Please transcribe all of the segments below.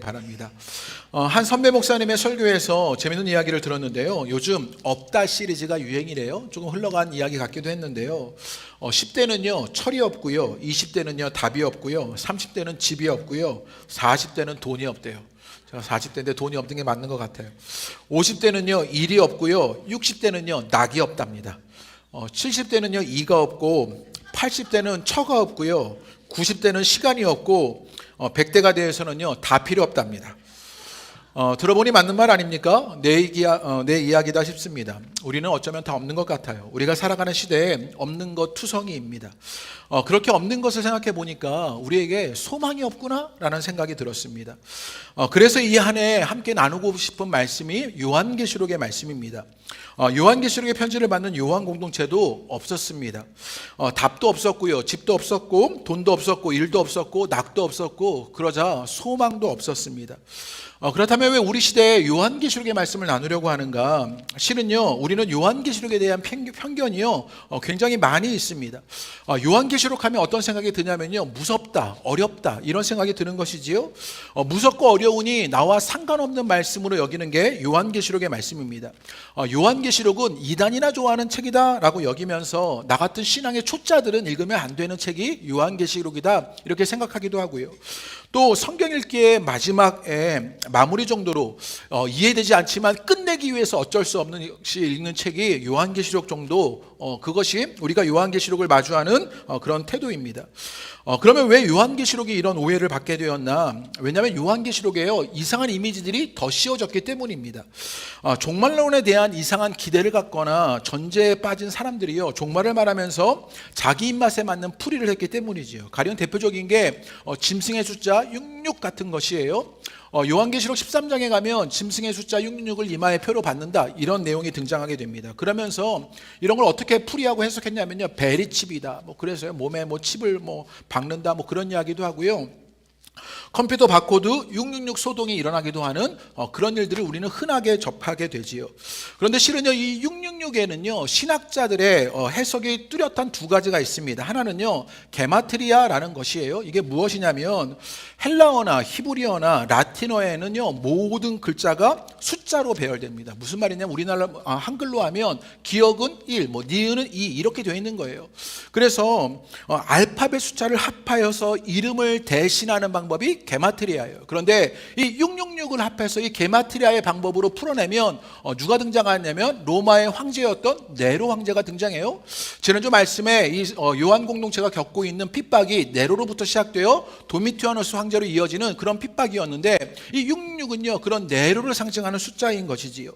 바랍니다. 한 선배 목사님의 설교에서 재밌는 이야기를 들었는데요. 요즘 없다 시리즈가 유행이래요. 조금 흘러간 이야기 같기도 했는데요. 10대는요 철이 없고요, 20대는요 답이 없고요, 30대는 집이 없고요, 40대는 돈이 없대요. 제가 40대인데 돈이 없는 게 맞는 것 같아요. 50대는요 일이 없고요, 60대는요 낙이 없답니다. 70대는요 이가 없고, 80대는 처가 없고요, 90대는 시간이 없고, 100대가 되어서는요 다 필요 없답니다. 들어보니 맞는 말 아닙니까? 내 이야기다 싶습니다. 우리는 어쩌면 다 없는 것 같아요. 우리가 살아가는 시대에 없는 것 투성이입니다. 그렇게 없는 것을 생각해 보니까 우리에게 소망이 없구나 라는 생각이 들었습니다. 그래서 이 한 해 함께 나누고 싶은 말씀이 요한계시록의 말씀입니다. 요한계시록의 편지를 받는 요한 공동체도 없었습니다. 답도 없었고요, 집도 없었고, 돈도 없었고, 일도 없었고, 낙도 없었고, 그러자 소망도 없었습니다. 그렇다면 왜 우리 시대에 요한계시록의 말씀을 나누려고 하는가? 실은요 우리는 요한계시록에 대한 편견이요 굉장히 많이 있습니다. 요한계시록 하면 어떤 생각이 드냐면요, 무섭다, 어렵다 이런 생각이 드는 것이지요. 무섭고 어려우니 나와 상관없는 말씀으로 여기는 게 요한계시록의 말씀입니다. 요한계시록은 이단이나 좋아하는 책이다 라고 여기면서 나 같은 신앙의 초짜들은 읽으면 안 되는 책이 요한계시록이다 이렇게 생각하기도 하고요. 또 성경 읽기의 마지막에 마무리 정도로 이해되지 않지만 끝내기 위해서 어쩔 수 없는 것이 읽는 책이 요한계시록 정도, 그것이 우리가 요한계시록을 마주하는 그런 태도입니다. 그러면 왜 요한계시록이 이런 오해를 받게 되었나? 왜냐하면 요한계시록에요 이상한 이미지들이 더 씌워졌기 때문입니다. 종말론에 대한 이상한 기대를 갖거나 전제에 빠진 사람들이요 종말을 말하면서 자기 입맛에 맞는 풀이를 했기 때문이지요. 가령 대표적인 게 짐승의 숫자 66 같은 것이에요. 요한계시록 13장에 가면 짐승의 숫자 666을 이마에 표로 받는다 이런 내용이 등장하게 됩니다. 그러면서 이런 걸 어떻게 풀이하고 해석했냐면요, 벨이 칩이다, 그래서요 몸에 칩을 박는다 그런 이야기도 하고요. 컴퓨터 바코드 666 소동이 일어나기도 하는 그런 일들을 우리는 흔하게 접하게 되지요. 그런데 실은요 이 666에는요 신학자들의 해석이 뚜렷한 두 가지가 있습니다. 하나는요 게마트리아라는 것이에요. 이게 무엇이냐면 헬라어나 히브리어나 라틴어에는요 모든 글자가 숫자로 배열됩니다. 무슨 말이냐면 우리나라 한글로 하면 기억은 1, 니은은 2 이렇게 되어 있는 거예요. 그래서 알파벳 숫자를 합하여서 이름을 대신하는 방법이 게마트리아예요. 그런데 이 666을 합해서 이 게마트리아의 방법으로 풀어내면 누가 등장하냐면 로마의 황제였던 네로 황제가 등장해요. 지난주 말씀에 이 요한 공동체가 겪고 있는 핍박이 네로로부터 시작되어 도미티아누스 황제로 이어지는 그런 핍박이었는데, 이 666은요 그런 네로를 상징하는 숫자인 것이지요.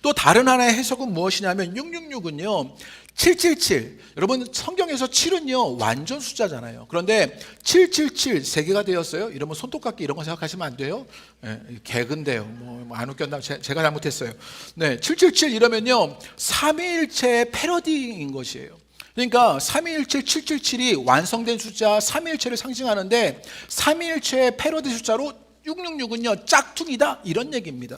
또 다른 하나의 해석은 무엇이냐면 666은요 777, 여러분 성경에서 7은요 완전 숫자잖아요. 그런데 777 3개가 되었어요. 이러면 손톱깎이 이런 거 생각하시면 안 돼요. 개근데요. 안 웃겼나? 제가 잘못했어요. 네, 777 이러면요 삼위일체의 패러디인 것이에요. 그러니까 삼위일체 777이 완성된 숫자 삼위일체를 상징하는데, 삼위일체의 패러디 숫자로 666은요 짝퉁이다 이런 얘기입니다.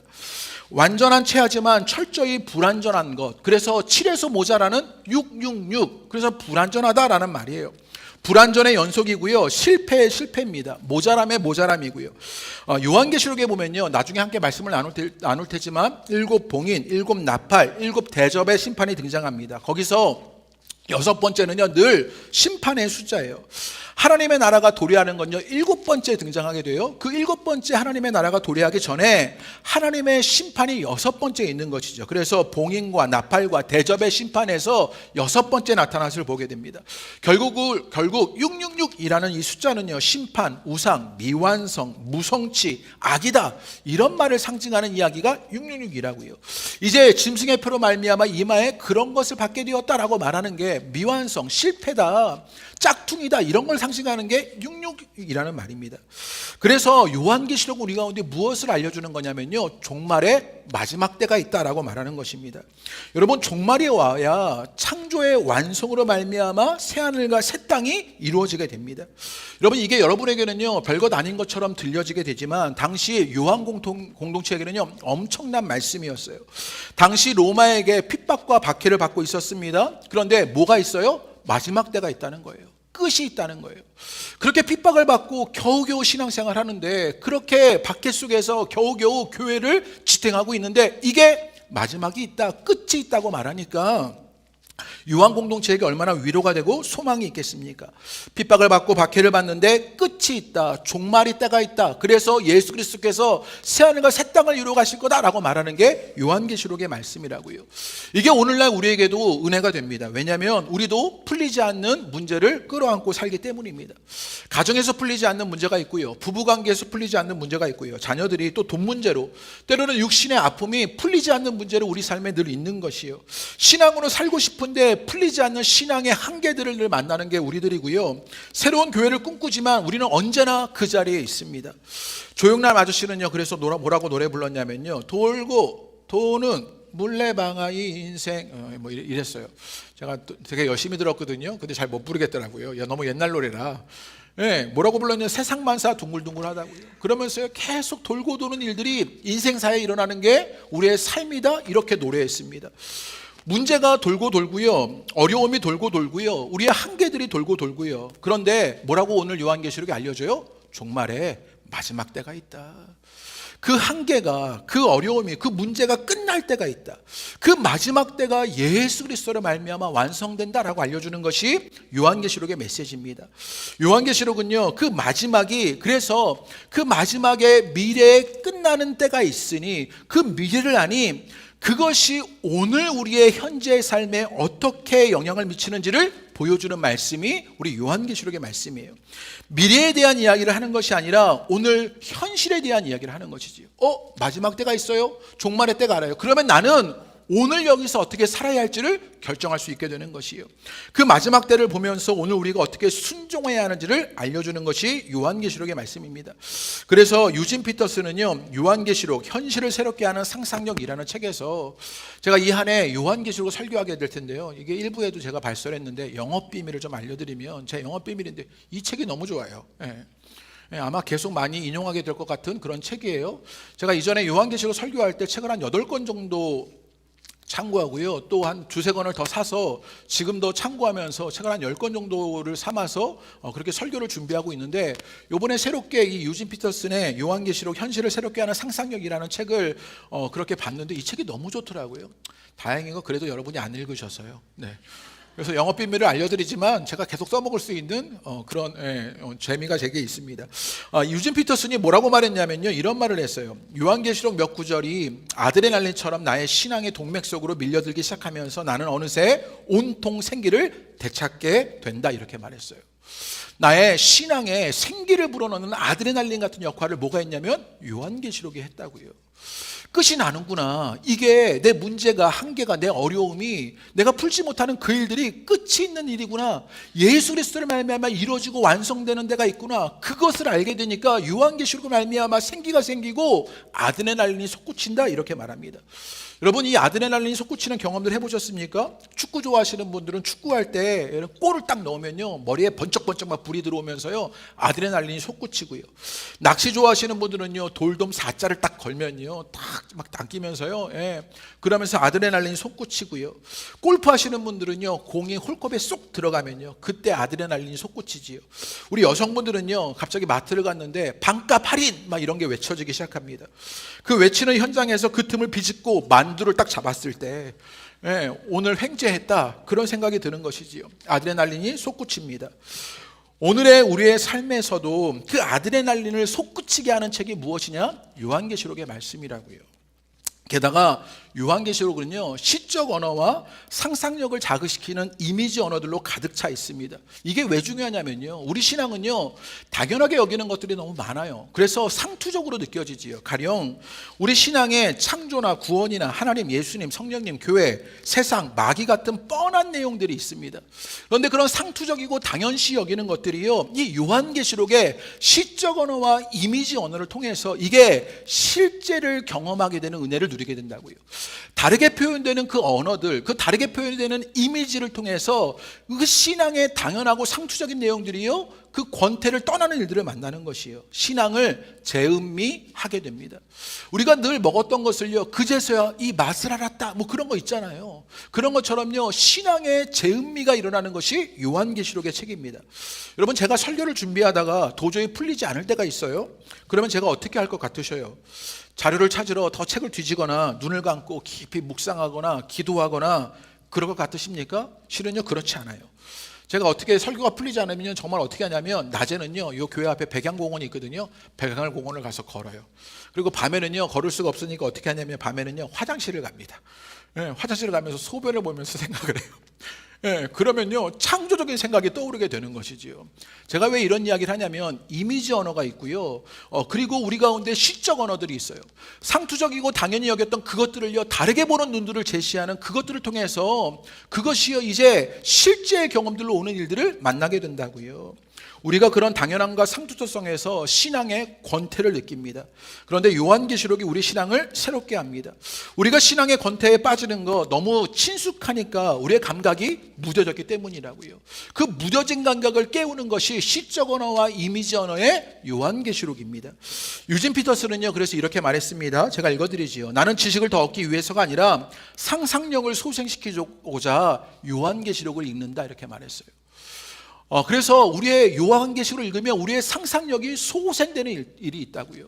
완전한 체하지만 철저히 불완전한 것, 그래서 7에서 모자라는 666, 그래서 불완전하다라는 말이에요. 불완전의 연속이고요, 실패의 실패입니다. 모자람의 모자람이고요. 요한계시록에 보면요 나중에 함께 말씀을 나눌 테지만 7 봉인, 7 나팔, 7 대접의 심판이 등장합니다. 거기서 6번째는요 늘 심판의 숫자예요. 하나님의 나라가 도래하는 건요 7번째 등장하게 돼요. 그 7번째 하나님의 나라가 도래하기 전에 하나님의 심판이 6번째 있는 것이죠. 그래서 봉인과 나팔과 대접의 심판에서 6번째 나타난 것을 보게 됩니다. 결국 666이라는 이 숫자는요 심판, 우상, 미완성, 무성치, 악이다 이런 말을 상징하는 이야기가 666이라고요. 이제 짐승의 표로 말미암아 이마에 그런 것을 받게 되었다라고 말하는 게 미완성, 실패다, 짝퉁이다 이런 걸 상징하는 게 666이라는 말입니다. 그래서 요한계시록 우리 가운데 무엇을 알려주는 거냐면요 종말의 마지막 때가 있다라고 말하는 것입니다. 여러분 종말이 와야 창조의 완성으로 말미암아 새하늘과 새 땅이 이루어지게 됩니다. 여러분 이게 여러분에게는요 별것 아닌 것처럼 들려지게 되지만 당시 요한 공동체에게는요 엄청난 말씀이었어요. 당시 로마에게 핍박과 박해를 받고 있었습니다. 그런데 뭐가 있어요? 마지막 때가 있다는 거예요. 끝이 있다는 거예요. 그렇게 핍박을 받고 겨우겨우 신앙생활 하는데, 그렇게 박해 속에서 겨우겨우 교회를 지탱하고 있는데, 이게 마지막이 있다, 끝이 있다고 말하니까 유한 공동체에게 얼마나 위로가 되고 소망이 있겠습니까? 핍박을 받고 박해를 받는데 끝이 있다, 종말이 때가 있다. 그래서 예수 그리스도께서 새하늘과 새 땅을 이루어 가실 거다라고 말하는 게 요한계시록의 말씀이라고요. 이게 오늘날 우리에게도 은혜가 됩니다. 왜냐하면 우리도 풀리지 않는 문제를 끌어안고 살기 때문입니다. 가정에서 풀리지 않는 문제가 있고요, 부부관계에서 풀리지 않는 문제가 있고요, 자녀들이 또 돈 문제로, 때로는 육신의 아픔이 풀리지 않는 문제로 우리 삶에 늘 있는 것이요, 신앙으로 살고 싶은데 풀리지 않는 신앙의 한계들을 늘 만나는 게 우리들이고요, 새로운 교회를 꿈꾸지만 우리는 언제나 그 자리에 있습니다. 조용남 아저씨는요, 그래서 뭐라고 노래 불렀냐면요, 돌고 도는 물레방아의 인생, 뭐 이랬어요. 제가 되게 열심히 들었거든요. 근데 잘 못 부르겠더라고요. 너무 옛날 노래라. 뭐라고 불렀냐면 세상만사 둥글둥글하다고요. 그러면서 계속 돌고 도는 일들이 인생사에 일어나는 게 우리의 삶이다, 이렇게 노래했습니다. 문제가 돌고 돌고요, 어려움이 돌고 돌고요, 우리의 한계들이 돌고 돌고요. 그런데 뭐라고 오늘 요한계시록이 알려줘요? 종말에 마지막 때가 있다. 그 한계가, 그 어려움이, 그 문제가 끝날 때가 있다. 그 마지막 때가 예수 그리스도로 말미암아 완성된다라고 알려주는 것이 요한계시록의 메시지입니다. 요한계시록은요, 그 마지막이, 그래서 그 마지막에 미래에 끝나는 때가 있으니 그 미래를 아니 그것이 오늘 우리의 현재 삶에 어떻게 영향을 미치는지를 보여주는 말씀이 우리 요한계시록의 말씀이에요. 미래에 대한 이야기를 하는 것이 아니라 오늘 현실에 대한 이야기를 하는 것이지요. 마지막 때가 있어요? 종말의 때가 알아요. 그러면 나는 오늘 여기서 어떻게 살아야 할지를 결정할 수 있게 되는 것이에요. 그 마지막 때를 보면서 오늘 우리가 어떻게 순종해야 하는지를 알려주는 것이 요한계시록의 말씀입니다. 그래서 유진 피터스는요, 요한계시록 현실을 새롭게 하는 상상력이라는 책에서, 제가 이 한 해 요한계시록을 설교하게 될 텐데요, 이게 일부에도 제가 발설했는데 영업 비밀을 좀 알려드리면, 제 영업 비밀인데 이 책이 너무 좋아요. 아마 계속 많이 인용하게 될 것 같은 그런 책이에요. 제가 이전에 요한계시록 설교할 때 책을 한 8권 정도 참고하고요, 또 한 2-3권을 더 사서 지금도 참고하면서 책을 한 10권 정도를 삼아서 그렇게 설교를 준비하고 있는데, 요번에 새롭게 이 유진 피터슨의 요한계시록 현실을 새롭게 하는 상상력이라는 책을 그렇게 봤는데 이 책이 너무 좋더라고요. 다행인 건 그래도 여러분이 안 읽으셔서요. 그래서 영업 비밀을 알려드리지만 제가 계속 써먹을 수 있는 그런 재미가 제게 있습니다. 유진 피터슨이 뭐라고 말했냐면요, 이런 말을 했어요. 요한계시록 몇 구절이 아드레날린처럼 나의 신앙의 동맥 속으로 밀려들기 시작하면서 나는 어느새 온통 생기를 되찾게 된다, 이렇게 말했어요. 나의 신앙에 생기를 불어넣는 아드레날린 같은 역할을 뭐가 했냐면 요한계시록이 했다고요. 끝이 나는구나, 이게 내 문제가, 한계가, 내 어려움이, 내가 풀지 못하는 그 일들이 끝이 있는 일이구나, 예수 그리스도를 말미암아 이루어지고 완성되는 데가 있구나, 그것을 알게 되니까 요한계시록을 말미암아 생기가 생기고 아드레날린이 솟구친다, 이렇게 말합니다. 여러분, 이 아드레날린이 솟구치는 경험들 해보셨습니까? 축구 좋아하시는 분들은 축구할 때 골을 딱 넣으면요, 머리에 번쩍번쩍 막 불이 들어오면서요, 아드레날린이 솟구치고요. 낚시 좋아하시는 분들은요, 돌돔 4자를 딱 걸면요, 딱 막 당기면서요, 그러면서 아드레날린이 솟구치고요. 골프 하시는 분들은요, 공이 홀컵에 쏙 들어가면요, 그때 아드레날린이 솟구치지요. 우리 여성분들은요, 갑자기 마트를 갔는데 반값 할인 막 이런 게 외쳐지기 시작합니다. 그 외치는 현장에서 그 틈을 비집고 만두를 딱 잡았을 때 오늘 횡재했다, 그런 생각이 드는 것이지요. 아드레날린이 솟구칩니다. 오늘의 우리의 삶에서도 그 아드레날린을 솟구치게 하는 책이 무엇이냐? 요한계시록의 말씀이라고요. 게다가 요한계시록은요, 시적 언어와 상상력을 자극시키는 이미지 언어들로 가득 차 있습니다. 이게 왜 중요하냐면요, 우리 신앙은요, 당연하게 여기는 것들이 너무 많아요. 그래서 상투적으로 느껴지지요. 가령 우리 신앙에 창조나 구원이나 하나님, 예수님, 성령님, 교회, 세상, 마귀 같은 뻔한 내용들이 있습니다. 그런데 그런 상투적이고 당연시 여기는 것들이요, 이 요한계시록의 시적 언어와 이미지 언어를 통해서 이게 실제를 경험하게 되는 은혜를 누리게 된다고요. 다르게 표현되는 그 언어들, 그 다르게 표현되는 이미지를 통해서 그 신앙의 당연하고 상투적인 내용들이요, 그 권태를 떠나는 일들을 만나는 것이에요. 신앙을 재음미하게 됩니다. 우리가 늘 먹었던 것을요, 그제서야 이 맛을 알았다, 뭐 그런 거 있잖아요. 그런 것처럼요, 신앙의 재음미가 일어나는 것이 요한계시록의 책입니다. 여러분, 제가 설교를 준비하다가 도저히 풀리지 않을 때가 있어요. 그러면 제가 어떻게 할 것 같으셔요? 자료를 찾으러 더 책을 뒤지거나 눈을 감고 깊이 묵상하거나 기도하거나 그럴 것 같으십니까? 실은요, 그렇지 않아요. 제가 어떻게 설교가 풀리지 않으면 정말 어떻게 하냐면, 낮에는요, 이 교회 앞에 백양공원이 있거든요. 백양공원을 가서 걸어요. 그리고 밤에는요, 걸을 수가 없으니까 어떻게 하냐면, 밤에는요, 화장실을 갑니다. 화장실을 가면서 소변을 보면서 생각을 해요. 그러면요, 창조적인 생각이 떠오르게 되는 것이지요. 제가 왜 이런 이야기를 하냐면, 이미지 언어가 있고요, 그리고 우리 가운데 시적 언어들이 있어요. 상투적이고 당연히 여겼던 그것들을요, 다르게 보는 눈들을 제시하는 그것들을 통해서 그것이요, 이제 실제의 경험들로 오는 일들을 만나게 된다고요. 우리가 그런 당연함과 상투적성에서 신앙의 권태를 느낍니다. 그런데 요한계시록이 우리 신앙을 새롭게 합니다. 우리가 신앙의 권태에 빠지는 거 너무 친숙하니까 우리의 감각이 무뎌졌기 때문이라고요. 그 무뎌진 감각을 깨우는 것이 시적 언어와 이미지 언어의 요한계시록입니다. 유진 피터스는요, 그래서 이렇게 말했습니다. 제가 읽어드리지요. 나는 지식을 더 얻기 위해서가 아니라 상상력을 소생시키고자 요한계시록을 읽는다, 이렇게 말했어요. 그래서 우리의 요한계시록을 읽으면 우리의 상상력이 소생되는 일이 있다고요.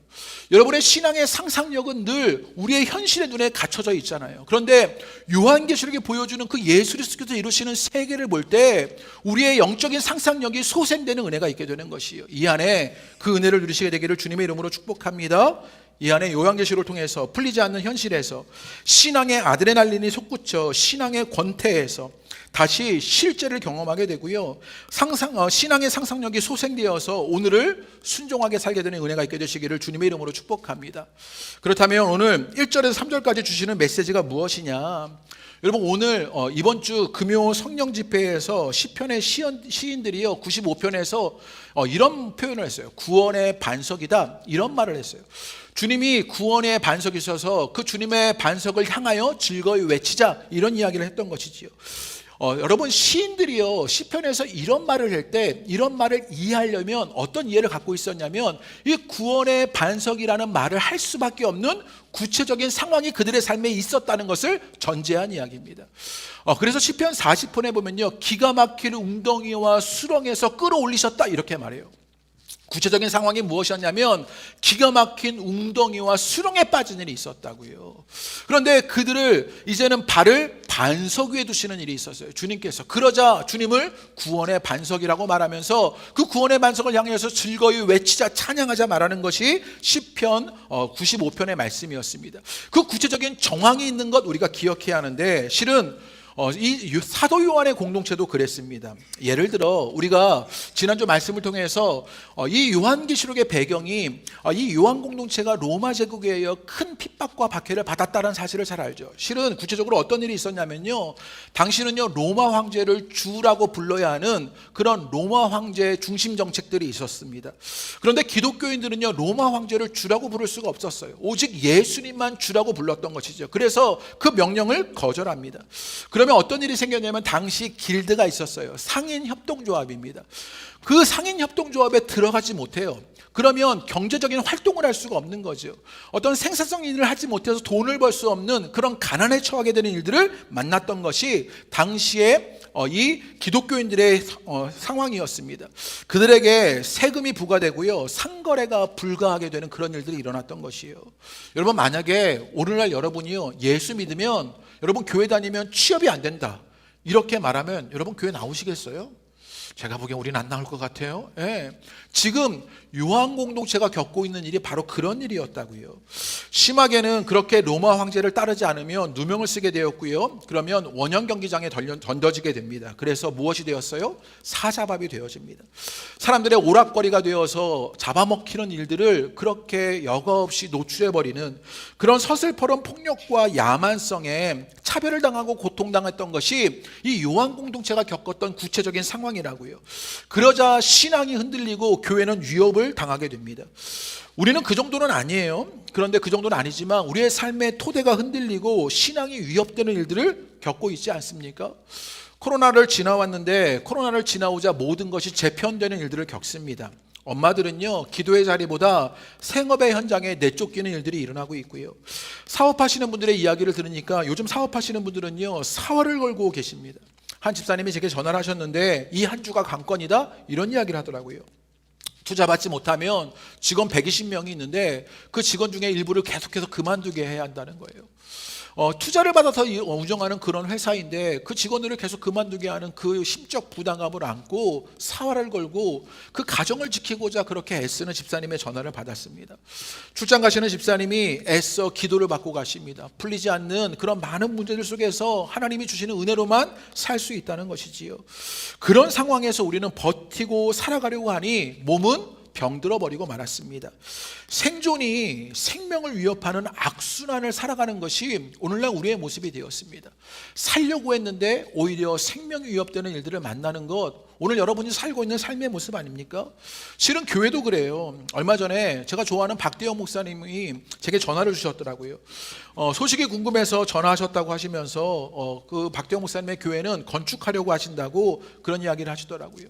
여러분의 신앙의 상상력은 늘 우리의 현실의 눈에 갖춰져 있잖아요. 그런데 요한계시록이 보여주는 그 예수 그리스도께서 이루시는 세계를 볼 때 우리의 영적인 상상력이 소생되는 은혜가 있게 되는 것이에요. 이 안에 그 은혜를 누리시게 되기를 주님의 이름으로 축복합니다. 이 안에 요한계시록을 통해서 풀리지 않는 현실에서, 신앙의 아드레날린이 솟구쳐 신앙의 권태에서 다시 실제를 경험하게 되고요, 신앙의 상상력이 소생되어서 오늘을 순종하게 살게 되는 은혜가 있게 되시기를 주님의 이름으로 축복합니다. 그렇다면 오늘 1절에서 3절까지 주시는 메시지가 무엇이냐? 여러분, 오늘 이번 주 금요 성령 집회에서 시편의 시인들이요, 95편에서 이런 표현을 했어요. 구원의 반석이다, 이런 말을 했어요. 주님이 구원의 반석이 있어서 그 주님의 반석을 향하여 즐거이 외치자, 이런 이야기를 했던 것이지요. 여러분, 시인들이요, 시편에서 이런 말을 할 때 이런 말을 이해하려면 어떤 이해를 갖고 있었냐면, 이 구원의 반석이라는 말을 할 수밖에 없는 구체적인 상황이 그들의 삶에 있었다는 것을 전제한 이야기입니다. 그래서 시편 40편에 보면요, 기가 막힐 웅덩이와 수렁에서 끌어올리셨다, 이렇게 말해요. 구체적인 상황이 무엇이었냐면, 기가 막힌 웅덩이와 수렁에 빠진 일이 있었다고요. 그런데 그들을 이제는 발을 반석 위에 두시는 일이 있었어요, 주님께서. 그러자 주님을 구원의 반석이라고 말하면서 그 구원의 반석을 향해서 즐거이 외치자, 찬양하자 말하는 것이 시편 95편의 말씀이었습니다. 그 구체적인 정황이 있는 것 우리가 기억해야 하는데, 실은 이 사도 요한의 공동체도 그랬습니다. 예를 들어 우리가 지난주 말씀을 통해서 이 요한계시록의 배경이, 이 요한 공동체가 로마 제국에 의해 큰 핍박과 박해를 받았다는 사실을 잘 알죠. 실은 구체적으로 어떤 일이 있었냐면요, 당시는요, 로마 황제를 주라고 불러야 하는 그런 로마 황제의 중심 정책들이 있었습니다. 그런데 기독교인들은요, 로마 황제를 주라고 부를 수가 없었어요. 오직 예수님만 주라고 불렀던 것이죠. 그래서 그 명령을 거절합니다. 그러면 어떤 일이 생겼냐면, 당시 길드가 있었어요. 상인 협동조합입니다. 그 상인 협동조합에 들어가지 못해요. 그러면 경제적인 활동을 할 수가 없는 거죠. 어떤 생산성 일을 하지 못해서 돈을 벌 수 없는 그런 가난에 처하게 되는 일들을 만났던 것이 당시에 이 기독교인들의 상황이었습니다. 그들에게 세금이 부과되고요, 상거래가 불가하게 되는 그런 일들이 일어났던 것이에요. 여러분, 만약에 오늘날 여러분이요, 예수 믿으면, 여러분 교회 다니면 취업이 안 된다, 이렇게 말하면 여러분 교회 나오시겠어요? 제가 보기엔 우리는 안 나올 것 같아요. 지금 요한 공동체가 겪고 있는 일이 바로 그런 일이었다고요. 심하게는 그렇게 로마 황제를 따르지 않으면 누명을 쓰게 되었고요, 그러면 원형 경기장에 던져지게 됩니다. 그래서 무엇이 되었어요? 사자밥이 되어집니다. 사람들의 오락거리가 되어서 잡아먹히는 일들을 그렇게 여과 없이 노출해버리는 그런 서슬퍼런 폭력과 야만성에 차별을 당하고 고통당했던 것이 이 요한 공동체가 겪었던 구체적인 상황이라고요. 그러자 신앙이 흔들리고 교회는 위협을 당하게 됩니다. 우리는 그 정도는 아니에요. 그런데 그 정도는 아니지만 우리의 삶의 토대가 흔들리고 신앙이 위협되는 일들을 겪고 있지 않습니까? 코로나를 지나왔는데 코로나를 지나오자 모든 것이 재편되는 일들을 겪습니다. 엄마들은요, 기도의 자리보다 생업의 현장에 내쫓기는 일들이 일어나고 있고요. 사업하시는 분들의 이야기를 들으니까 요즘 사업하시는 분들은요, 사활을 걸고 계십니다. 한 집사님이 제게 전화를 하셨는데 이 한 주가 관건이다? 이런 이야기를 하더라고요. 투자 받지 못하면 직원 120명이 있는데 그 직원 중에 일부를 계속해서 그만두게 해야 한다는 거예요. 투자를 받아서 운영하는 그런 회사인데 그 직원들을 계속 그만두게 하는 그 심적 부담감을 안고 사활을 걸고 그 가정을 지키고자 그렇게 애쓰는 집사님의 전화를 받았습니다. 출장 가시는 집사님이 애써 기도를 받고 가십니다. 풀리지 않는 그런 많은 문제들 속에서 하나님이 주시는 은혜로만 살 수 있다는 것이지요. 그런 상황에서 우리는 버티고 살아가려고 하니 몸은 병들어 버리고 말았습니다. 생존이 생명을 위협하는 악순환을 살아가는 것이 오늘날 우리의 모습이 되었습니다. 살려고 했는데 오히려 생명이 위협되는 일들을 만나는 것, 오늘 여러분이 살고 있는 삶의 모습 아닙니까? 실은 교회도 그래요. 얼마 전에 제가 좋아하는 박대영 목사님이 제게 전화를 주셨더라고요. 소식이 궁금해서 전화하셨다고 하시면서 그 박대영 목사님의 교회는 건축하려고 하신다고 그런 이야기를 하시더라고요.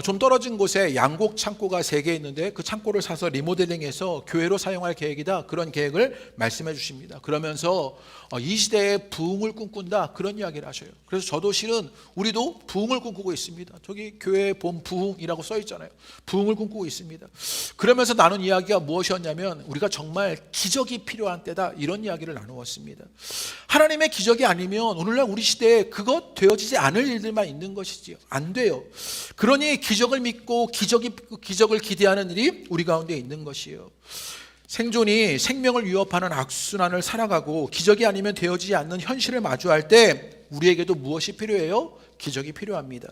좀 떨어진 곳에 양곡 창고가 3개 있는데 그 창고를 사서 리모델링해서 교회로 사용할 계획이다, 그런 계획을 말씀해 주십니다. 그러면서 이 시대에 부흥을 꿈꾼다, 그런 이야기를 하셔요. 그래서 저도 실은 우리도 부흥을 꿈꾸고 있습니다. 저기 교회에 본 부흥이라고 써 있잖아요. 부흥을 꿈꾸고 있습니다. 그러면서 나눈 이야기가 무엇이었냐면 우리가 정말 기적이 필요한 때다, 이런 이야기를 나누었습니다. 하나님의 기적이 아니면 오늘날 우리 시대에 그것 되어지지 않을 일들만 있는 것이지요. 안 돼요. 그러니 기적을 믿고 기적을 기대하는 일이 우리 가운데 있는 것이에요. 생존이 생명을 위협하는 악순환을 살아가고 기적이 아니면 되어지지 않는 현실을 마주할 때 우리에게도 무엇이 필요해요? 기적이 필요합니다.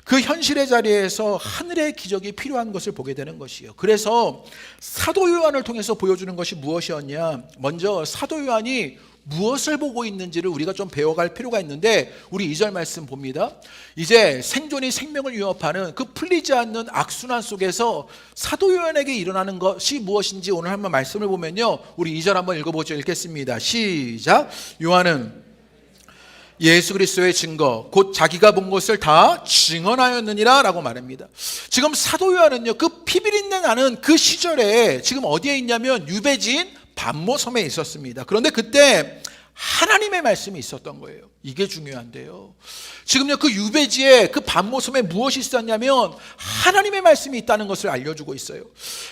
그 현실의 자리에서 하늘의 기적이 필요한 것을 보게 되는 것이에요. 그래서 사도 요한을 통해서 보여주는 것이 무엇이었냐? 먼저 사도 요한이 무엇을 보고 있는지를 우리가 좀 배워갈 필요가 있는데, 우리 2절 말씀 봅니다. 이제 생존이 생명을 위협하는 그 풀리지 않는 악순환 속에서 사도 요한에게 일어나는 것이 무엇인지 오늘 한번 말씀을 보면요, 우리 2절 한번 읽어보죠. 읽겠습니다. 시작. 요한은 예수 그리스도의 증거 곧 자기가 본 것을 다 증언하였느니라 라고 말합니다. 지금 사도 요한은요, 그 피비린내 나는 그 시절에 지금 어디에 있냐면 유배지인 반모섬에 있었습니다. 그런데 그때 하나님의 말씀이 있었던 거예요. 이게 중요한데요. 지금요, 그 유배지에 그 반모섬에 무엇이 있었냐면 하나님의 말씀이 있다는 것을 알려주고 있어요.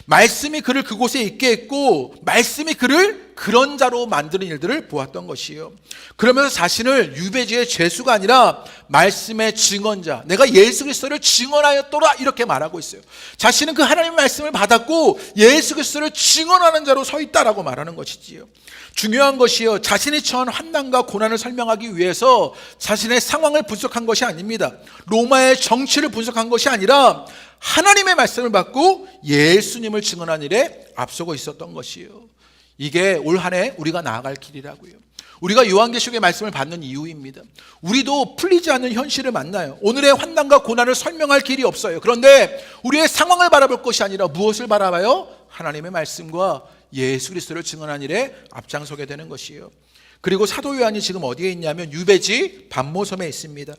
말씀이 그를 그곳에 있게 했고 말씀이 그를 그런 자로 만드는 일들을 보았던 것이에요. 그러면서 자신을 유배지의 죄수가 아니라 말씀의 증언자, 내가 예수 그리스도를 증언하였도다, 이렇게 말하고 있어요. 자신은 그 하나님의 말씀을 받았고 예수 그리스도를 증언하는 자로 서 있다라고 말하는 것이지요. 중요한 것이요, 자신이 처한 환난과 고난을 설명하기 위해서 자신의 상황을 분석한 것이 아닙니다. 로마의 정치를 분석한 것이 아니라 하나님의 말씀을 받고 예수님을 증언한 일에 앞서고 있었던 것이에요. 이게 올 한 해 우리가 나아갈 길이라고요. 우리가 요한계시록의 말씀을 받는 이유입니다. 우리도 풀리지 않는 현실을 만나요. 오늘의 환난과 고난을 설명할 길이 없어요. 그런데 우리의 상황을 바라볼 것이 아니라 무엇을 바라봐요? 하나님의 말씀과 예수 그리스도를 증언한 일에 앞장서게 되는 것이에요. 그리고 사도 요한이 지금 어디에 있냐면 유배지 반모섬에 있습니다.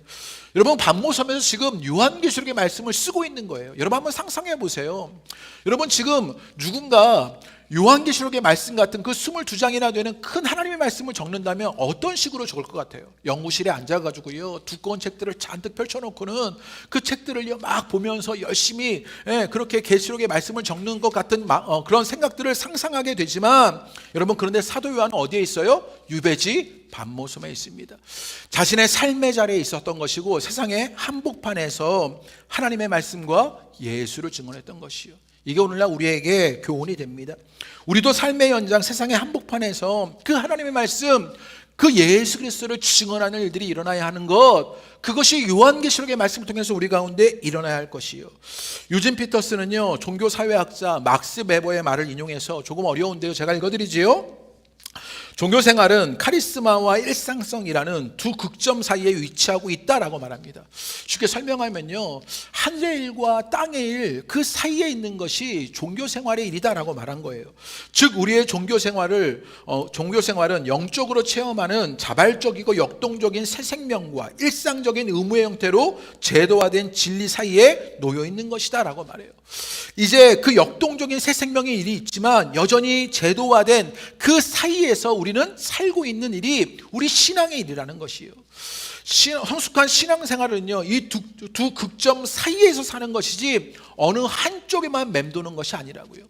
여러분, 반모섬에서 지금 요한계시록의 말씀을 쓰고 있는 거예요. 여러분 한번 상상해 보세요. 여러분, 지금 누군가 요한계시록의 말씀 같은 그 22장이나 되는 큰 하나님의 말씀을 적는다면 어떤 식으로 적을 것 같아요? 연구실에 앉아가지고요, 두꺼운 책들을 잔뜩 펼쳐놓고는 그 책들을 막 보면서 열심히 그렇게 계시록의 말씀을 적는 것 같은 그런 생각들을 상상하게 되지만, 여러분, 그런데 사도 요한은 어디에 있어요? 유배지 반모섬에 있습니다. 자신의 삶의 자리에 있었던 것이고 세상의 한복판에서 하나님의 말씀과 예수를 증언했던 것이요. 이게 오늘날 우리에게 교훈이 됩니다. 우리도 삶의 현장, 세상의 한복판에서 그 하나님의 말씀, 그 예수 그리스도를 증언하는 일들이 일어나야 하는 것, 그것이 요한계시록의 말씀을 통해서 우리 가운데 일어나야 할 것이요. 유진 피터스는요, 종교사회학자 막스 베버의 말을 인용해서 조금 어려운데요, 제가 읽어드리지요. 종교 생활은 카리스마와 일상성이라는 두 극점 사이에 위치하고 있다라고 말합니다. 쉽게 설명하면요, 하늘의 일과 땅의 일 그 사이에 있는 것이 종교 생활의 일이다라고 말한 거예요. 즉 우리의 종교 생활은 영적으로 체험하는 자발적이고 역동적인 새 생명과 일상적인 의무의 형태로 제도화된 진리 사이에 놓여 있는 것이다라고 말해요. 이제 그 역동적인 새 생명의 일이 있지만 여전히 제도화된 그 사이에서 우리는 살고 있는 일이 우리 신앙의 일이라는 것이에요. 성숙한 신앙생활은요, 이 두 극점 사이에서 사는 것이지 어느 한쪽에만 맴도는 것이 아니라고요.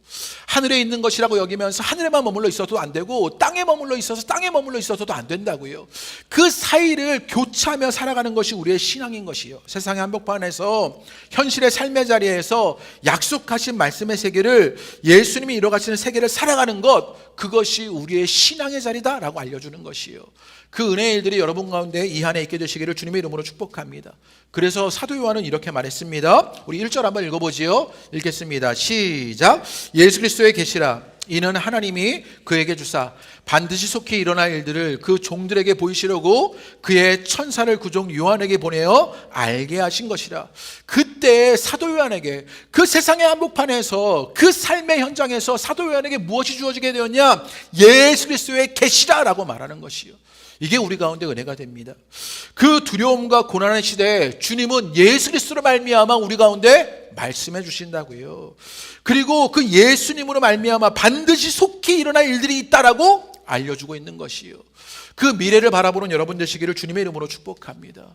하늘에 있는 것이라고 여기면서 하늘에만 머물러 있어도 안 되고 땅에 머물러 있어서 땅에 머물러 있어서도 안 된다고요. 그 사이를 교차하며 살아가는 것이 우리의 신앙인 것이요. 세상의 한복판에서 현실의 삶의 자리에서 약속하신 말씀의 세계를, 예수님이 이뤄가시는 세계를 살아가는 것, 그것이 우리의 신앙의 자리다라고 알려주는 것이요. 그 은혜의 일들이 여러분 가운데 이 한 해 있게 되시기를 주님의 이름으로 축복합니다. 그래서 사도 요한은 이렇게 말했습니다. 우리 1절 한번 읽어보지요. 읽겠습니다. 시작. 예수 그리스도의 계시라. 이는 하나님이 그에게 주사 반드시 속히 일어날 일들을 그 종들에게 보이시려고 그의 천사를 그 종 요한에게 보내어 알게 하신 것이라. 그때 사도 요한에게, 그 세상의 한복판에서, 그 삶의 현장에서 사도 요한에게 무엇이 주어지게 되었냐? 예수 그리스도의 계시라라고 말하는 것이요. 이게 우리 가운데 은혜가 됩니다. 그 두려움과 고난의 시대에 주님은 예수 그리스도로 말미암아 우리 가운데 말씀해 주신다고요. 그리고 그 예수님으로 말미암아 반드시 속히 일어날 일들이 있다라고 알려주고 있는 것이요. 그 미래를 바라보는 여러분 되시기를 주님의 이름으로 축복합니다.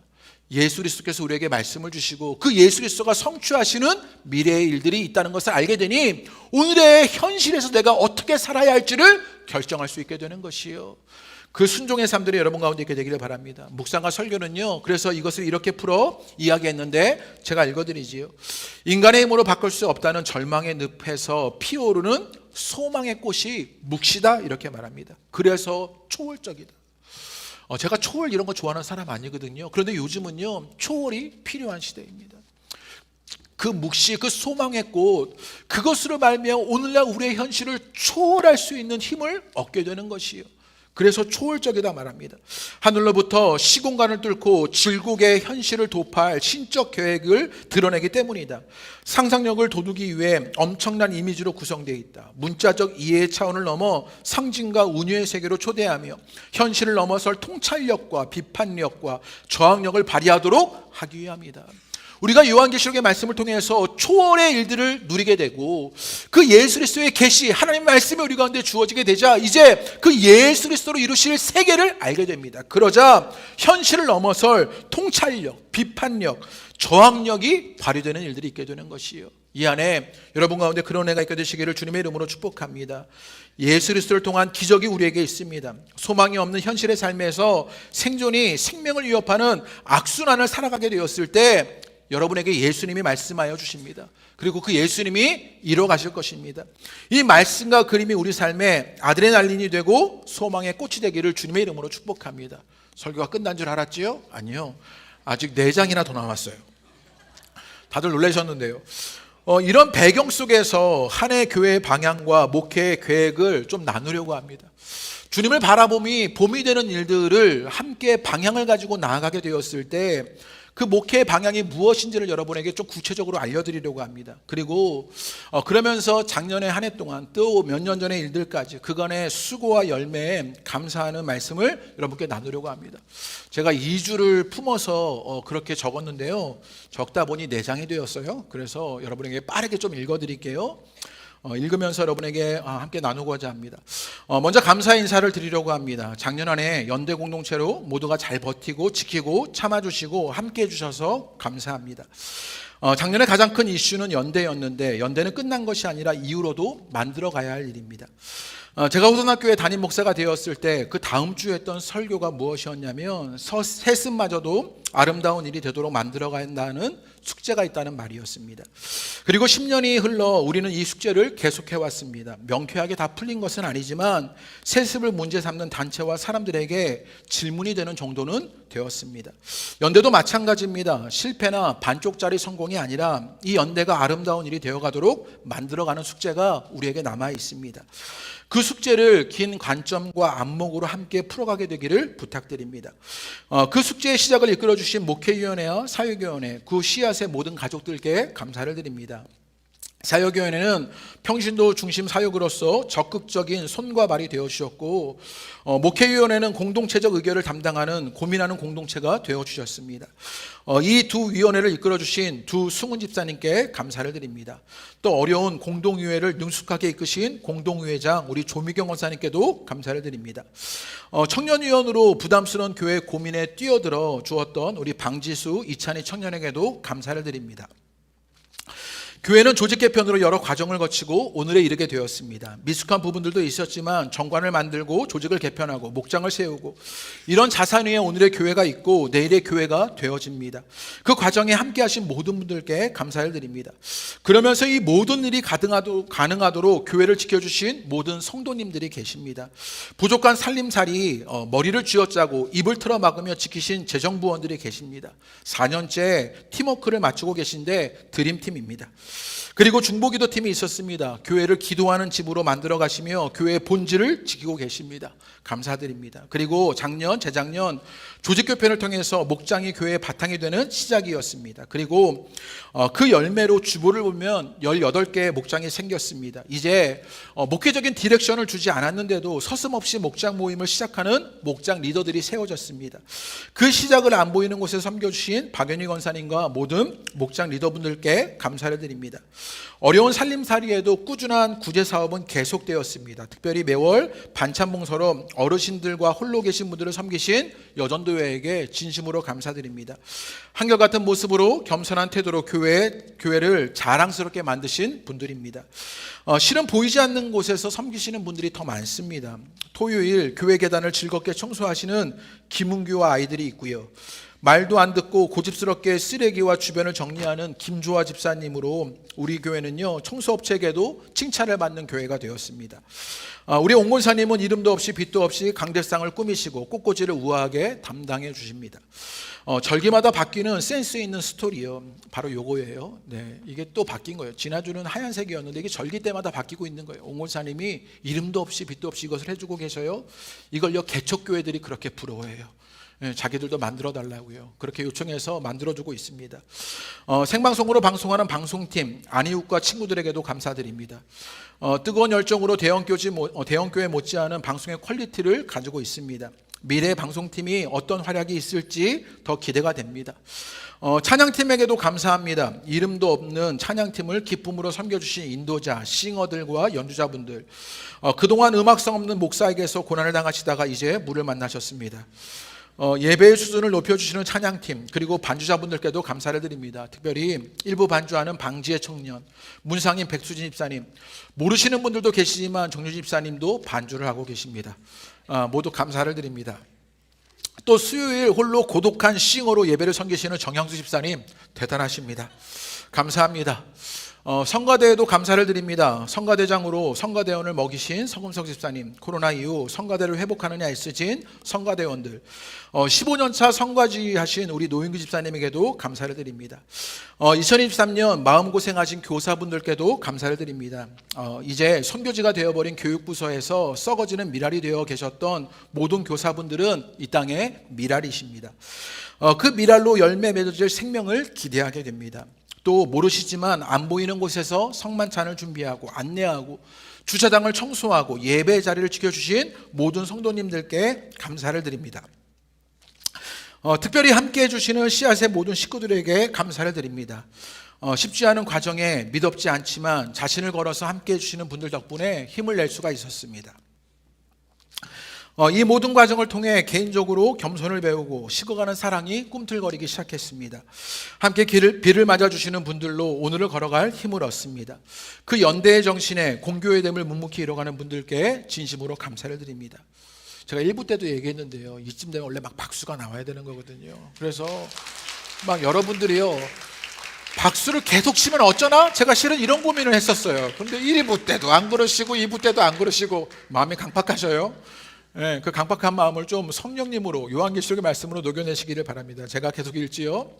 예수 그리스도께서 우리에게 말씀을 주시고 그 예수 그리스도가 성취하시는 미래의 일들이 있다는 것을 알게 되니 오늘의 현실에서 내가 어떻게 살아야 할지를 결정할 수 있게 되는 것이요. 그 순종의 삶들이 여러분 가운데 있게 되기를 바랍니다. 묵상과 설교는요, 그래서 이것을 이렇게 풀어 이야기했는데 제가 읽어드리지요. 인간의 힘으로 바꿀 수 없다는 절망의 늪에서 피어오르는 소망의 꽃이 묵시다, 이렇게 말합니다. 그래서 초월적이다. 제가 초월 이런 거 좋아하는 사람 아니거든요. 그런데 요즘은요, 초월이 필요한 시대입니다. 그 묵시, 그 소망의 꽃, 그것으로 말미암아 오늘날 우리의 현실을 초월할 수 있는 힘을 얻게 되는 것이요. 그래서 초월적이다 말합니다. 하늘로부터 시공간을 뚫고 질곡의 현실을 도파할 신적 계획을 드러내기 때문이다. 상상력을 돋우기 위해 엄청난 이미지로 구성되어 있다. 문자적 이해의 차원을 넘어 상징과 운유의 세계로 초대하며 현실을 넘어설 통찰력과 비판력과 저항력을 발휘하도록 하기 위함이다. 우리가 요한계시록의 말씀을 통해서 초월의 일들을 누리게 되고 그 예수 그리스도의 계시, 하나님의 말씀이 우리 가운데 주어지게 되자 이제 그 예수 그리스도로 이루실 세계를 알게 됩니다. 그러자 현실을 넘어설 통찰력, 비판력, 저항력이 발휘되는 일들이 있게 되는 것이에요. 이 안에 여러분 가운데 그런 은혜가 있게 되시기를 주님의 이름으로 축복합니다. 예수 그리스도를 통한 기적이 우리에게 있습니다. 소망이 없는 현실의 삶에서 생존이 생명을 위협하는 악순환을 살아가게 되었을 때 여러분에게 예수님이 말씀하여 주십니다. 그리고 그 예수님이 이뤄 가실 것입니다. 이 말씀과 그림이 우리 삶에 아드레날린이 되고 소망의 꽃이 되기를 주님의 이름으로 축복합니다. 설교가 끝난 줄 알았지요? 아니요. 아직 4장이나 더 남았어요. 다들 놀라셨는데요. 이런 배경 속에서 한 해 교회의 방향과 목회의 계획을 좀 나누려고 합니다. 주님을 바라봄이 봄이 되는 일들을 함께 방향을 가지고 나아가게 되었을 때 그 목회의 방향이 무엇인지를 여러분에게 좀 구체적으로 알려드리려고 합니다. 그리고 그러면서 작년에 한 해 동안 또 몇 년 전의 일들까지 그간의 수고와 열매에 감사하는 말씀을 여러분께 나누려고 합니다. 제가 2주를 품어서 그렇게 적었는데요. 적다 보니 4장이 되었어요. 그래서 여러분에게 빠르게 좀 읽어드릴게요. 읽으면서 여러분에게 함께 나누고자 합니다. 먼저 감사 인사를 드리려고 합니다. 작년 한 해 연대 공동체로 모두가 잘 버티고 지키고 참아주시고 함께 해주셔서 감사합니다. 작년에 가장 큰 이슈는 연대였는데 연대는 끝난 것이 아니라 이후로도 만들어 가야 할 일입니다. 제가 호선학교에 담임 목사가 되었을 때 그 다음 주에 했던 설교가 무엇이었냐면 세습마저도 아름다운 일이 되도록 만들어 간다는 숙제가 있다는 말이었습니다. 그리고 10년이 흘러 우리는 이 숙제를 계속해 왔습니다. 명쾌하게 다 풀린 것은 아니지만 세습을 문제 삼는 단체와 사람들에게 질문이 되는 정도는 되었습니다. 연대도 마찬가지입니다. 실패나 반쪽짜리 성공이 아니라 이 연대가 아름다운 일이 되어가도록 만들어가는 숙제가 우리에게 남아 있습니다. 그 숙제를 긴 관점과 안목으로 함께 풀어가게 되기를 부탁드립니다. 그 숙제의 시작을 이끌어주신 목회위원회와 사역위원회, 그 씨앗의 모든 가족들께 감사를 드립니다. 사역위원회는 평신도 중심 사역으로서 적극적인 손과 발이 되어주셨고, 목회위원회는 공동체적 의결을 담당하는 고민하는 공동체가 되어주셨습니다. 이 두 위원회를 이끌어주신 두 승훈 집사님께 감사를 드립니다. 또 어려운 공동의회를 능숙하게 이끄신 공동의회장 우리 조미경 원사님께도 감사를 드립니다. 청년위원으로 부담스러운 교회 고민에 뛰어들어 주었던 우리 방지수 이찬희 청년에게도 감사를 드립니다. 교회는 조직 개편으로 여러 과정을 거치고 오늘에 이르게 되었습니다. 미숙한 부분들도 있었지만 정관을 만들고 조직을 개편하고 목장을 세우고 이런 자산 위에 오늘의 교회가 있고 내일의 교회가 되어집니다. 그 과정에 함께 하신 모든 분들께 감사를 드립니다. 그러면서 이 모든 일이 가능하도록 교회를 지켜주신 모든 성도님들이 계십니다. 부족한 살림살이 머리를 쥐어짜고 입을 틀어막으며 지키신 재정부원들이 계십니다. 4년째 팀워크를 맞추고 계신데 드림팀입니다. 그리고 중보기도팀이 있었습니다. 교회를 기도하는 집으로 만들어 가시며 교회의 본질을 지키고 계십니다. 감사드립니다. 그리고 작년, 재작년 조직 개편을 통해서 목장이 교회의 바탕이 되는 시작이었습니다. 그리고 그 열매로 주보를 보면 18개의 목장이 생겼습니다. 이제 목회적인 디렉션을 주지 않았는데도 서슴없이 목장 모임을 시작하는 목장 리더들이 세워졌습니다. 그 시작을 안 보이는 곳에 섬겨주신 박연희 권사님과 모든 목장 리더분들께 감사를 드립니다. 어려운 살림살이에도 꾸준한 구제사업은 계속되었습니다. 특별히 매월 반찬봉사로 어르신들과 홀로 계신 분들을 섬기신 여전도회에게 진심으로 감사드립니다. 한결같은 모습으로 겸손한 태도로 교회를 자랑스럽게 만드신 분들입니다. 실은 보이지 않는 곳에서 섬기시는 분들이 더 많습니다. 토요일 교회 계단을 즐겁게 청소하시는 김은규와 아이들이 있고요. 말도 안 듣고 고집스럽게 쓰레기와 주변을 정리하는 김조아 집사님으로 우리 교회는요 청소업체에게도 칭찬을 받는 교회가 되었습니다. 우리 옹권사님은 이름도 없이 빛도 없이 강대상을 꾸미시고 꽃꽂이를 우아하게 담당해 주십니다. 절기마다 바뀌는 센스 있는 스토리요. 바로 요거예요. 네, 이게 또 바뀐 거예요. 지난주는 하얀색이었는데 이게 절기 때마다 바뀌고 있는 거예요. 옹권사님이 이름도 없이 빛도 없이 이것을 해주고 계셔요. 이걸요 개척교회들이 그렇게 부러워해요. 자기들도 만들어 달라고요. 그렇게 요청해서 만들어주고 있습니다. 생방송으로 방송하는 방송팀 안희욱과 친구들에게도 감사드립니다. 뜨거운 열정으로 대형교회 못지않은 방송의 퀄리티를 가지고 있습니다. 미래 방송팀이 어떤 활약이 있을지 더 기대가 됩니다. 찬양팀에게도 감사합니다. 이름도 없는 찬양팀을 기쁨으로 섬겨주신 인도자, 싱어들과 연주자분들, 그동안 음악성 없는 목사에게서 고난을 당하시다가 이제 물을 만나셨습니다. 예배의 수준을 높여주시는 찬양팀 그리고 반주자분들께도 감사를 드립니다. 특별히 일부 반주하는 방지의 청년, 문상인 백수진 집사님, 모르시는 분들도 계시지만 정유 집사님도 반주를 하고 계십니다. 모두 감사를 드립니다. 또 수요일 홀로 고독한 싱어로 예배를 섬기시는 정향수 집사님 대단하십니다. 감사합니다. 성가대에도 감사를 드립니다. 성가대장으로 성가대원을 먹이신 서금석 집사님, 코로나 이후 성가대를 회복하느냐 애쓰진 성가대원들, 15년차 성가지 하신 우리 노인규 집사님에게도 감사를 드립니다. 2023년 마음고생하신 교사분들께도 감사를 드립니다. 이제 선교지가 되어버린 교육부서에서 썩어지는 미랄이 되어 계셨던 모든 교사분들은 이 땅의 미랄이십니다. 그 미랄로 열매 맺어질 생명을 기대하게 됩니다. 또 모르시지만 안 보이는 곳에서 성만찬을 준비하고 안내하고 주차장을 청소하고 예배 자리를 지켜주신 모든 성도님들께 감사를 드립니다. 특별히 함께 해주시는 씨앗의 모든 식구들에게 감사를 드립니다. 쉽지 않은 과정에 미덥지 않지만 자신을 걸어서 함께 해주시는 분들 덕분에 힘을 낼 수가 있었습니다. 이 모든 과정을 통해 개인적으로 겸손을 배우고 식어가는 사랑이 꿈틀거리기 시작했습니다. 함께 비를 맞아주시는 분들로 오늘을 걸어갈 힘을 얻습니다. 그 연대의 정신에 공교의 됨을 묵묵히 이뤄가는 분들께 진심으로 감사를 드립니다. 제가 1부 때도 얘기했는데요. 이쯤 되면 원래 막 박수가 나와야 되는 거거든요. 그래서 막 여러분들이요 박수를 계속 치면 어쩌나? 제가 실은 이런 고민을 했었어요. 그런데 1부 때도 안 그러시고 2부 때도 안 그러시고 마음이 강팍하셔요. 네, 그 강팍한 마음을 좀 성령님으로 요한계시록의 말씀으로 녹여내시기를 바랍니다. 제가 계속 읽지요.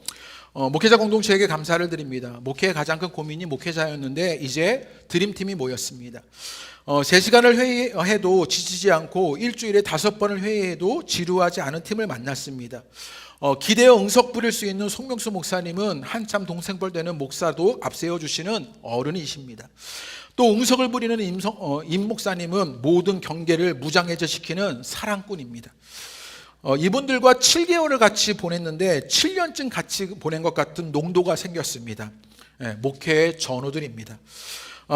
목회자 공동체에게 감사를 드립니다. 목회의 가장 큰 고민이 목회자였는데 이제 드림팀이 모였습니다. 3시간을 회의해도 지치지 않고 일주일에 5번을 회의해도 지루하지 않은 팀을 만났습니다. 기대어 응석 부릴 수 있는 송명수 목사님은 한참 동생뻘 되는 목사도 앞세워 주시는 어른이십니다. 또 응석을 부리는 임 목사님은 모든 경계를 무장해제시키는 사랑꾼입니다. 이분들과 7개월을 같이 보냈는데 7년쯤 같이 보낸 것 같은 농도가 생겼습니다. 목회의 전우들입니다.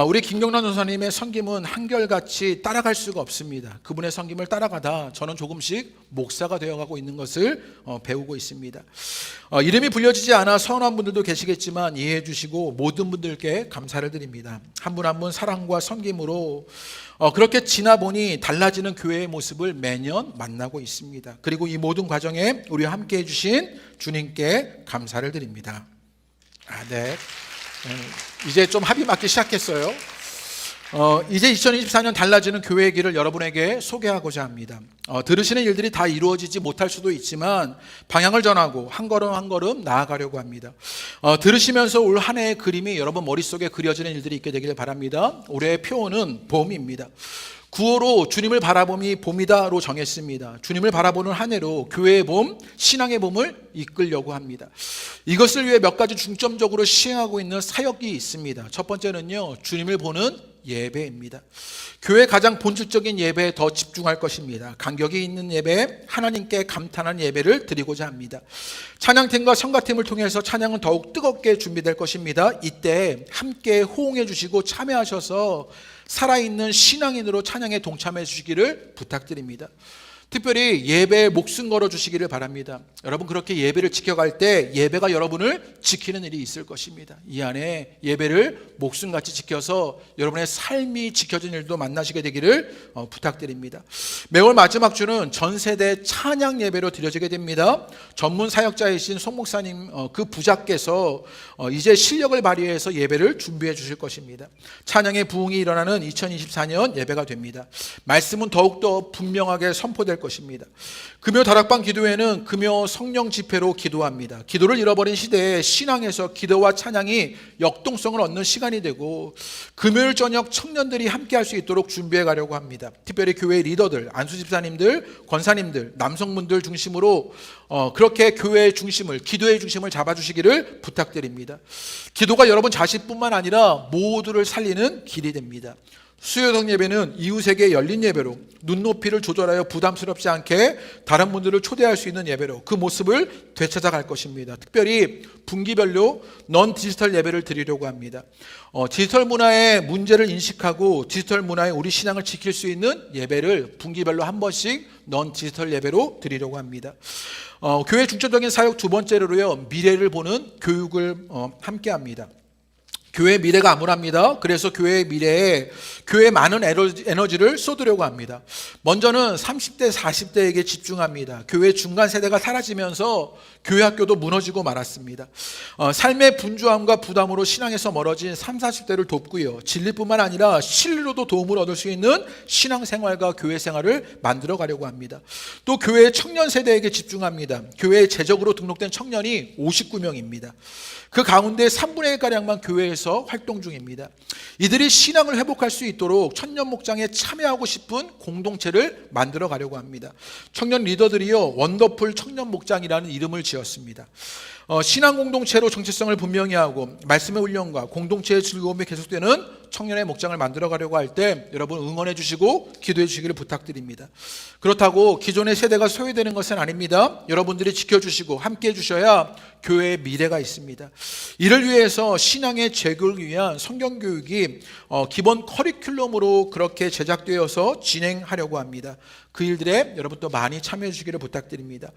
우리 김경란 전사님의 섬김은 한결같이 따라갈 수가 없습니다. 그분의 섬김을 따라가다 저는 조금씩 목사가 되어가고 있는 것을 배우고 있습니다. 이름이 불려지지 않아 서운한 분들도 계시겠지만 이해해 주시고 모든 분들께 감사를 드립니다. 한 분 한 분 사랑과 섬김으로 그렇게 지나보니 달라지는 교회의 모습을 매년 만나고 있습니다. 그리고 이 모든 과정에 우리와 함께 해주신 주님께 감사를 드립니다. 네. 이제 좀 합의 맞기 시작했어요. 이제 2024년 달라지는 교회의 길을 여러분에게 소개하고자 합니다. 들으시는 일들이 다 이루어지지 못할 수도 있지만 방향을 전하고 한 걸음 한 걸음 나아가려고 합니다. 들으시면서 올 한 해의 그림이 여러분 머릿속에 그려지는 일들이 있게 되기를 바랍니다. 올해의 표어는 봄입니다. 구호로 주님을 바라봄이 봄이다로 정했습니다. 주님을 바라보는 한 해로 교회의 봄, 신앙의 봄을 이끌려고 합니다. 이것을 위해 몇 가지 중점적으로 시행하고 있는 사역이 있습니다. 첫 번째는요, 주님을 보는 예배입니다. 교회의 가장 본질적인 예배에 더 집중할 것입니다. 간격이 있는 예배, 하나님께 감탄하는 예배를 드리고자 합니다. 찬양팀과 성가팀을 통해서 찬양은 더욱 뜨겁게 준비될 것입니다. 이때 함께 호응해 주시고 참여하셔서 살아있는 신앙인으로 찬양에 동참해 주시기를 부탁드립니다. 특별히 예배에 목숨 걸어 주시기를 바랍니다. 여러분 그렇게 예배를 지켜갈 때 예배가 여러분을 지키는 일이 있을 것입니다. 이 안에 예배를 목숨같이 지켜서 여러분의 삶이 지켜진 일도 만나시게 되기를 부탁드립니다. 매월 마지막 주는 전 세대 찬양 예배로 드려지게 됩니다. 전문 사역자이신 송 목사님 그 부자께서 이제 실력을 발휘해서 예배를 준비해 주실 것입니다. 찬양의 부흥이 일어나는 2024년 예배가 됩니다. 말씀은 더욱더 분명하게 선포될 것입니다. 금요 다락방 기도회는 금요 성령 집회로 기도합니다. 기도를 잃어버린 시대에 신앙에서 기도와 찬양이 역동성을 얻는 시간이 되고 금요일 저녁 청년들이 함께 할 수 있도록 준비해 가려고 합니다. 특별히 교회 리더들, 안수 집사님들, 권사님들, 남성분들 중심으로 그렇게 교회의 중심을, 기도의 중심을 잡아주시기를 부탁드립니다. 기도가 여러분 자신뿐만 아니라 모두를 살리는 길이 됩니다. 수요성 예배는 이웃에게 열린 예배로 눈높이를 조절하여 부담스럽지 않게 다른 분들을 초대할 수 있는 예배로 그 모습을 되찾아갈 것입니다. 특별히 분기별로 넌 디지털 예배를 드리려고 합니다. 디지털 문화의 문제를 인식하고 디지털 문화의 우리 신앙을 지킬 수 있는 예배를 분기별로 한 번씩 넌 디지털 예배로 드리려고 합니다. 교회 중점적인 사역 두 번째로요, 미래를 보는 교육을 함께 합니다. 교회의 미래가 암울합니다. 그래서 교회의 미래에 교회에 많은 에너지를 쏟으려고 합니다. 먼저는 30대, 40대에게 집중합니다. 교회 중간 세대가 사라지면서 교회 학교도 무너지고 말았습니다. 삶의 분주함과 부담으로 신앙에서 멀어진 30, 40대를 돕고요. 진리뿐만 아니라 실리로도 도움을 얻을 수 있는 신앙생활과 교회 생활을 만들어 가려고 합니다. 또 교회의 청년 세대에게 집중합니다. 교회에 재적으로 등록된 청년이 59명입니다. 그 가운데 3분의 1가량만 교회에서 활동 중입니다. 이들이 신앙을 회복할 수 있도록 청년 목장에 참여하고 싶은 공동체를 만들어 가려고 합니다. 청년 리더들이요, 원더풀 청년 목장이라는 이름을 지었습니다. 신앙 공동체로 정체성을 분명히 하고 말씀의 훈련과 공동체의 즐거움이 계속되는 청년의 목장을 만들어 가려고 할 때 여러분 응원해 주시고 기도해 주시기를 부탁드립니다. 그렇다고 기존의 세대가 소외되는 것은 아닙니다. 여러분들이 지켜주시고 함께 해주셔야 교회의 미래가 있습니다. 이를 위해서 신앙의 재교육을 위한 성경교육이 기본 커리큘럼으로 그렇게 제작되어서 진행하려고 합니다. 그 일들에 여러분 또 많이 참여해 주시기를 부탁드립니다.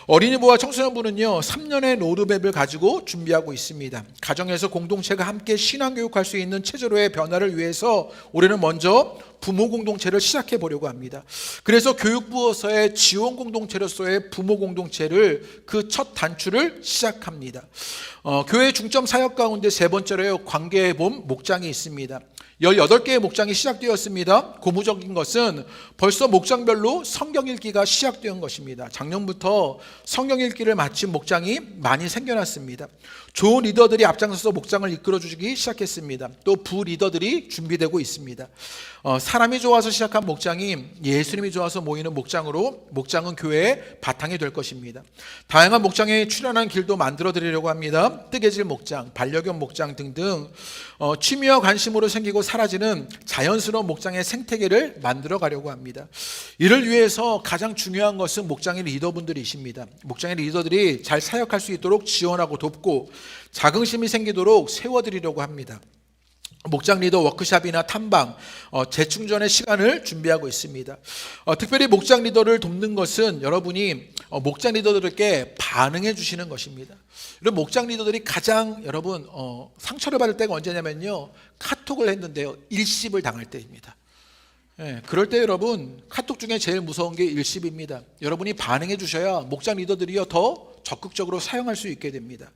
어린이부와 청소년부는요 3년의 로드맵을 가지고 준비하고 있습니다. 가정에서 공동체가 함께 신앙교육할 수 있는 체제로의 변화를 위해서 올해는 먼저 부모 공동체를 시작해 보려고 합니다. 그래서 교육부에서의 지원 공동체로서의 부모 공동체를 그 첫 단추를 시작합니다. 교회 중점 사역 가운데 세 번째로 관계의 봄 목장이 있습니다. 18개의 목장이 시작되었습니다. 고무적인 것은 벌써 목장별로 성경 읽기가 시작된 것입니다. 작년부터 성경 읽기를 마친 목장이 많이 생겨났습니다. 좋은 리더들이 앞장서서 목장을 이끌어주기 시작했습니다. 또 부리더들이 준비되고 있습니다. 사람이 좋아서 시작한 목장이 예수님이 좋아서 모이는 목장으로 목장은 교회의 바탕이 될 것입니다. 다양한 목장에 출연한 길도 만들어 드리려고 합니다. 뜨개질 목장, 반려견 목장 등등 취미와 관심으로 생기고 사라지는 자연스러운 목장의 생태계를 만들어 가려고 합니다. 이를 위해서 가장 중요한 것은 목장의 리더분들이십니다. 목장의 리더들이 잘 사역할 수 있도록 지원하고 돕고 자긍심이 생기도록 세워드리려고 합니다. 목장 리더 워크숍이나 탐방, 재충전의 시간을 준비하고 있습니다. 특별히 목장 리더를 돕는 것은 여러분이 목장 리더들에게 반응해 주시는 것입니다. 여러분, 목장 리더들이 가장 상처를 받을 때가 언제냐면요, 카톡을 했는데요, 일십을 당할 때입니다. 그럴 때 여러분, 카톡 중에 제일 무서운 게 일십입니다. 여러분이 반응해 주셔야 목장 리더들이요 더 적극적으로 사용할 수 있게 됩니다.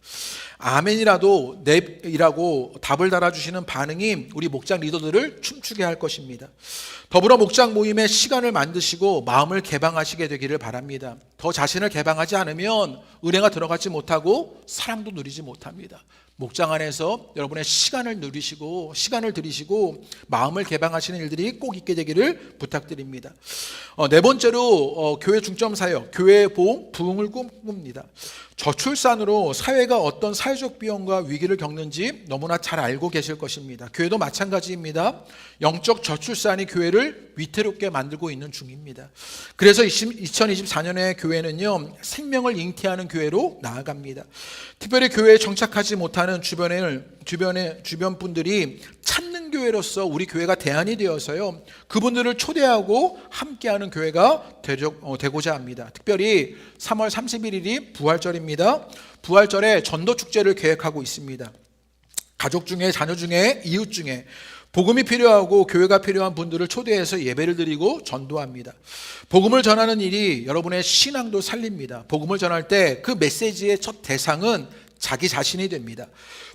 아멘이라도 넵이라고 답을 달아주시는 반응이 우리 목장 리더들을 춤추게 할 것입니다. 더불어 목장 모임에 시간을 만드시고 마음을 개방하시게 되기를 바랍니다. 더 자신을 개방하지 않으면 은혜가 들어가지 못하고 사랑도 누리지 못합니다. 목장 안에서 여러분의 시간을 누리시고 시간을 들이시고 마음을 개방하시는 일들이 꼭 있게 되기를 부탁드립니다. 네 번째로 교회 중점 사역, 교회 보험, 부흥을 꿈꿉니다. 저출산으로 사회가 어떤 사회적 비용과 위기를 겪는지 너무나 잘 알고 계실 것입니다. 교회도 마찬가지입니다. 영적 저출산이 교회를 위태롭게 만들고 있는 중입니다. 그래서 2024년에 교회는요, 생명을 잉태하는 교회로 나아갑니다. 특별히 교회에 정착하지 못하는 주변 분들이 찾는 교회로서 우리 교회가 대안이 되어서요, 그분들을 초대하고 함께하는 교회가 되고자 합니다. 특별히 3월 31일이 부활절입니다. 부활절에 전도축제를 계획하고 있습니다. 가족 중에, 자녀 중에, 이웃 중에 복음이 필요하고 교회가 필요한 분들을 초대해서 예배를 드리고 전도합니다. 복음을 전하는 일이 여러분의 신앙도 살립니다. 복음을 전할 때 그 메시지의 첫 대상은 자기 자신이 됩니다.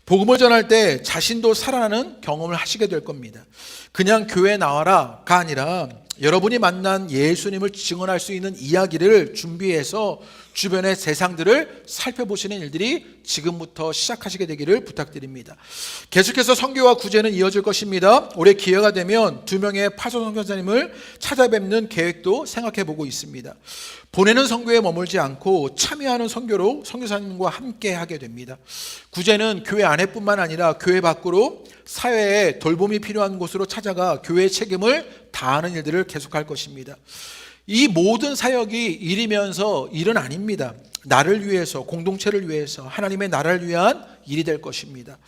복음을 전할 때 자신도 살아나는 경험을 하시게 될 겁니다. 그냥 교회 나와라가 아니라 여러분이 만난 예수님을 증언할 수 있는 이야기를 준비해서 주변의 세상들을 살펴보시는 일들이 지금부터 시작하시게 되기를 부탁드립니다. 계속해서 선교와 구제는 이어질 것입니다. 올해 기회가 되면 2명의 파송 선교사님을 찾아뵙는 계획도 생각해 보고 있습니다. 보내는 선교에 머물지 않고 참여하는 선교로 선교사님과 함께 하게 됩니다. 구제는 교회 안에뿐만 아니라 교회 밖으로 사회에 돌봄이 필요한 곳으로 찾아가 교회의 책임을 다하는 일들을 계속할 것입니다. 이 모든 사역이 일이면서 일은 아닙니다. 나를 위해서, 공동체를 위해서, 하나님의 나라를 위한 일이 될 것입니다.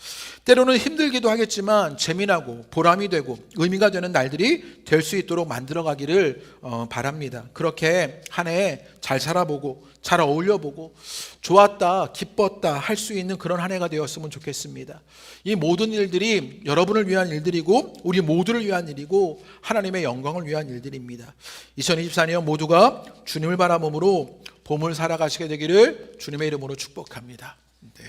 때로는 힘들기도 하겠지만 재미나고 보람이 되고 의미가 되는 날들이 될 수 있도록 만들어가기를 바랍니다. 그렇게 한 해 잘 살아보고 잘 어울려보고 좋았다, 기뻤다 할 수 있는 그런 한 해가 되었으면 좋겠습니다. 이 모든 일들이 여러분을 위한 일들이고 우리 모두를 위한 일이고 하나님의 영광을 위한 일들입니다. 2024년 모두가 주님을 바라봄으로 봄을 살아가시게 되기를 주님의 이름으로 축복합니다. 네.